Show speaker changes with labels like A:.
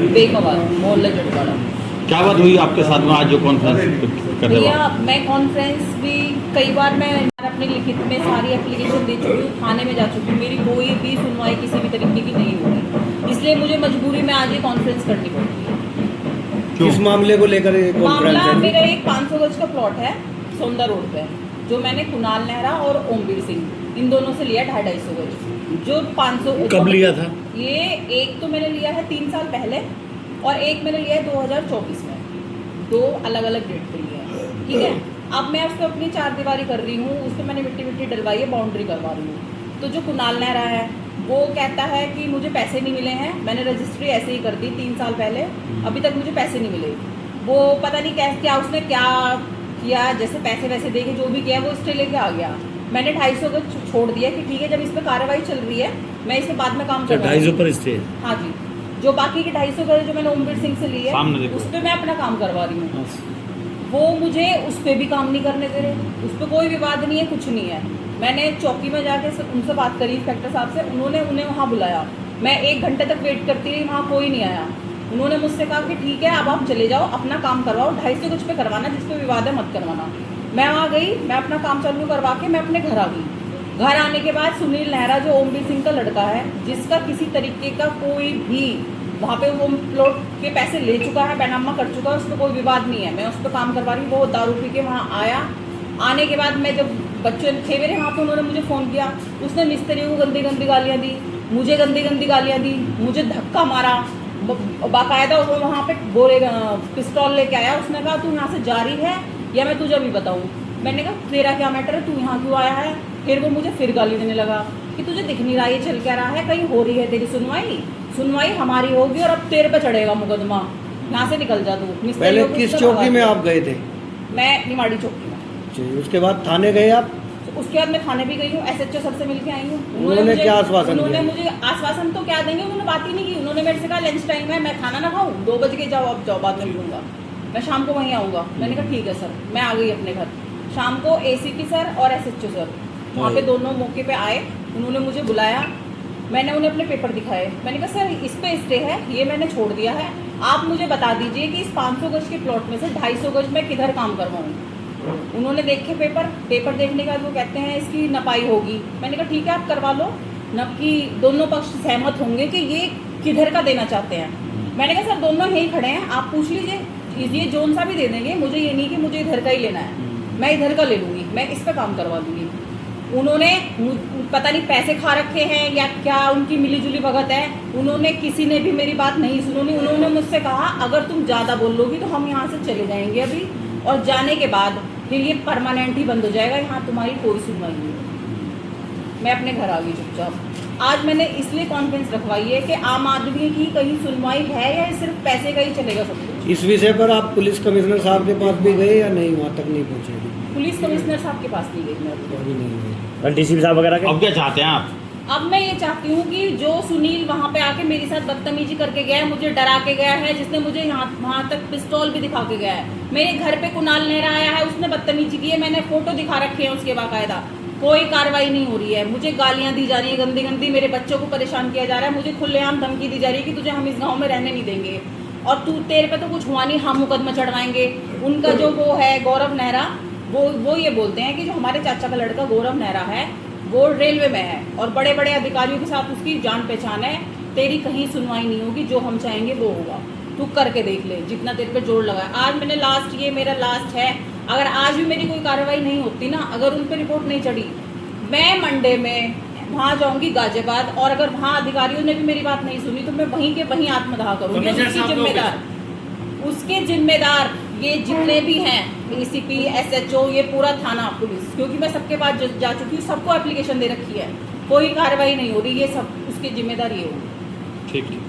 A: बेगमाबाद मोहल्ला जटवाड़ा।
B: क्या बात हुई आपके साथ में आज जो कॉन्फ्रेंस करने
A: भैया
B: वाला?
A: मैं कॉन्फ्रेंस भी कई बार मैं अपनी लिखित में सारी एप्लीकेशन दे चुकी हूँ, थाने में जा चुकी हूँ, मेरी कोई भी सुनवाई किसी भी तरीके की नहीं हो रही, इसलिए मुझे मजबूरी में आज ये कॉन्फ्रेंस करनी पड़ती है।
C: किस मामले को लेकर ये कॉन्फ्रेंस
A: मामला
C: है?
A: मेरा एक 500 गज का प्लॉट है सोंदा रोड पे, जो मैंने कुणाल नेहरा और ओमवीर सिंह इन दोनों से लिया 250 गज। जो 500
C: कब लिया था?
A: ये एक तो मैंने लिया है 3 साल पहले और एक मैंने लिया है 2024 में, 2 अलग अलग डेट पे लिया है, ठीक है। अब मैं उस पर अपनी 4 दीवारी कर रही हूँ, उस पर मैंने मिट्टी डलवाई है, बाउंड्री करवा रही हूँ। तो जो कुणाल नेहरा है वो कहता है कि मुझे पैसे नहीं मिले हैं, मैंने रजिस्ट्री ऐसे ही कर दी 3 साल पहले, अभी तक मुझे पैसे नहीं मिले। वो पता नहीं क्या उसने क्या किया, जैसे पैसे वैसे दे के जो भी किया वो स्टे लेके आ गया। मैंने 250 गज छोड़ दिया कि ठीक है, जब इस पर कार्रवाई चल रही है मैं इसके बाद में काम करूँगा।
C: 250 पर स्टे?
A: हाँ जी, जो बाकी के 250 गज जो मैंने ओमवीर सिंह से ली है उस पर मैं अपना काम करवा रही हूँ। वो मुझे उस पर भी काम नहीं करने दे रहे, उस पर कोई विवाद नहीं है, कुछ नहीं है। मैंने चौकी में जाके उनसे बात करी इंस्पेक्टर साहब से, उन्होंने उन्हें वहाँ बुलाया, मैं 1 घंटे तक वेट करती रही, वहाँ कोई नहीं आया। उन्होंने मुझसे कहा कि ठीक है अब आप चले जाओ, अपना काम करवाओ, 250 गज पे करवाना, जिस पे विवाद है मत करवाना। मैं वहाँ गई, मैं अपना काम चालू करवा के मैं अपने घर आ गई। घर आने के बाद सुनील नेहरा जो ओमवीर सिंह का लड़का है, जिसका किसी तरीके का कोई भी वहाँ पे वो प्लॉट के पैसे ले चुका है, बैनामा कर चुका है, उस पर कोई विवाद नहीं है, मैं उस पर काम करवा रही हूँ। वो दारू पी के वहाँ आया, आने के बाद मैं जब बच्चे थे मेरे वहाँ पे, उन्होंने मुझे फ़ोन किया, उसने मिस्त्री को गंदी गंदी गालियाँ दी, मुझे गंदी गंदी गालियाँ दी, मुझे धक्का मारा, बाकायदा वो वहाँ पे बोले पिस्तौल लेके आया, उसने कहा तू यहाँ से जा रही है या मैं तुझे भी बताऊँ। मैंने कहा तेरा क्या मैटर है, तू यहाँ क्यों आया है? फिर वो मुझे फिर गाली देने लगा कि तुझे दिख नहीं रहा ये चल क्या रहा है, कहीं हो रही है तेरी सुनवाई हमारी होगी और अब तेरे पे चढ़ेगा मुकदमा, यहाँ से निकल जा तू।
C: पहले किस चौकी में आप गए थे?
A: मैं निमाड़ी चौकी में।
C: उसके बाद थाने गए आप?
A: उसके बाद मैं थाने भी गई हूँ, SHO सर से मिल के आई हूँ।
C: उन्होंने क्या आश्वासन दिया?
A: उन्होंने मुझे आश्वासन तो क्या देंगे, उन्होंने बात ही नहीं की। उन्होंने मेरे से कहा लंच टाइम है, मैं खाना ना खाऊँ, 2 बज के जाओ, अब जाओ, बाद में मिलूंगा, मैं शाम को वहीं आऊँगा। मैंने कहा ठीक है सर। मैं आ गई अपने घर। शाम को ACP सर और SHO सर वहाँ पे दोनों मौके पे आए, उन्होंने मुझे बुलाया, मैंने उन्हें अपने पेपर दिखाए। मैंने कहा सर इस पे स्टे है, ये मैंने छोड़ दिया है, आप मुझे बता दीजिए कि इस 500 गज के प्लॉट में से 250 गज मैं किधर काम करवाऊँ। उन्होंने देखे पेपर देखने के बाद वो कहते हैं इसकी नपाई होगी। मैंने कहा ठीक है आप करवा लो, न कि दोनों पक्ष सहमत होंगे कि ये किधर का देना चाहते हैं। मैंने कहा सर दोनों यहीं खड़े हैं, आप पूछ लीजिए, ये जोन सा भी दे देंगे, मुझे ये नहीं कि मुझे इधर का ही लेना है, मैं इधर का ले लूँगी, मैं इस पर काम करवा दूँगी। उन्होंने पता नहीं पैसे खा रखे हैं या क्या उनकी मिलीजुली भगत है, उन्होंने किसी ने भी मेरी बात नहीं सुनी। उन्होंने मुझसे कहा अगर तुम ज़्यादा बोल लोगी तो हम यहाँ से चले जाएंगे अभी, और जाने के बाद फिर ये परमानेंट ही बंद हो जाएगा, यहाँ तुम्हारी कोई सुनवाई नहीं। मैं अपने घर आ गई चुपचाप। आज मैंने इसलिए कॉन्फ्रेंस रखवाई है कि आम आदमी की कहीं सुनवाई है या सिर्फ पैसे का ही चलेगा सब कुछ।
C: इस विषय पर आप पुलिस कमिश्नर साहब के पास भी गए या नहीं, वहाँ तक नहीं पहुँचे?
A: पुलिस कमिश्नर साहब के पास नहीं गई मैं अभी।
C: नहीं गए।
D: DCP साहब वगैरह के?
B: अब क्या चाहते हैं आप?
A: अब मैं ये चाहती हूँ कि जो सुनील वहाँ पे आके मेरे साथ बदतमीजी करके गया है, मुझे डरा के गया है, जिसने मुझे यहाँ वहाँ तक पिस्तौल भी दिखा के गया है, मेरे घर पे कुणाल नेहरा आया है, उसने बदतमीजी की है, मैंने फोटो दिखा रखे हैं उसके बाकायदा, कोई कार्रवाई नहीं हो रही है। मुझे गालियाँ दी जा रही है गंदी गंदी, मेरे बच्चों को परेशान किया जा रहा है, मुझे खुलेआम धमकी दी जा रही है कि तुझे हम इस गाँव में रहने नहीं देंगे और तेरे पे तो कुछ हुआ नहीं, हम मुकदमा चढ़वाएंगे। उनका जो वो है गौरव नेहरा, वो ये बोलते हैं कि जो हमारे चाचा का लड़का गौरव नेहरा है वो रेलवे में है और बड़े बड़े अधिकारियों के साथ उसकी जान पहचान है, तेरी कहीं सुनवाई नहीं होगी, जो हम चाहेंगे वो होगा, तू करके देख ले, जितना तेरे पे जोर लगा है। आज मैंने ये मेरा लास्ट है, अगर आज भी मेरी कोई कार्रवाई नहीं होती ना, अगर उन पर रिपोर्ट नहीं चढ़ी, मैं मंडे में वहाँ जाऊँगी गाजियाबाद, और अगर वहाँ अधिकारियों ने भी मेरी बात नहीं सुनी तो मैं वहीं के वहीं आत्मदाह करूँगी। उसके जिम्मेदार ये जितने भी हैं, ACP SHO, ये पूरा थाना पुलिस, क्योंकि मैं सबके पास जा चुकी हूँ, सबको एप्लीकेशन दे रखी है, कोई कार्रवाई नहीं हो रही, ये सब उसकी जिम्मेदारी है।
B: ठीक ठीक।